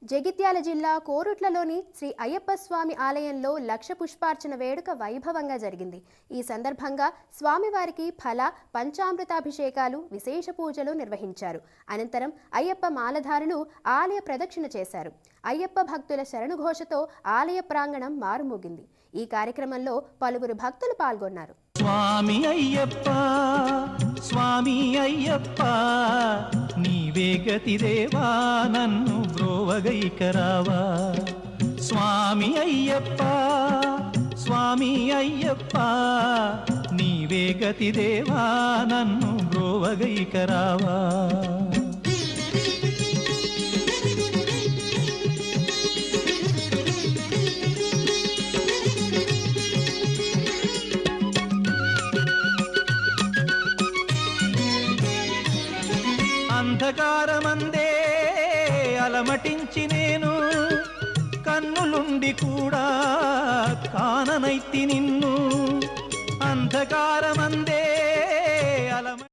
జగిత్యాల జిల్లా కోరుట్లలోని శ్రీ అయ్యప్ప స్వామి ఆలయంలో లక్ష పుష్పార్చన వేడుక వైభవంగా జరిగింది. ఈ సందర్భంగా స్వామివారికి ఫల పంచామృతాభిషేకాలు, విశేష పూజలు నిర్వహించారు. అనంతరం అయ్యప్ప మాలధారులు ఆలయ ప్రదక్షిణ చేశారు. అయ్యప్ప భక్తుల శరణుఘోషతో ఆలయ ప్రాంగణం మారుమోగింది. ఈ కార్యక్రమంలో పలువురు భక్తులు పాల్గొన్నారు. స్వామి అయ్యప్ప, స్వామి అయ్యప్ప, నీవే గతి దేవా, నన్ను బ్రోవగైకరావా. స్వామి అయ్యప్ప, స్వామి అయ్యప్ప, నీవే గతి దేవా, నన్ను బ్రోవగైకరావా. అంధకారమందే అలమటించి నేను, కన్నులుండి కూడా కాననైతి నిన్ను. అంధకారమందే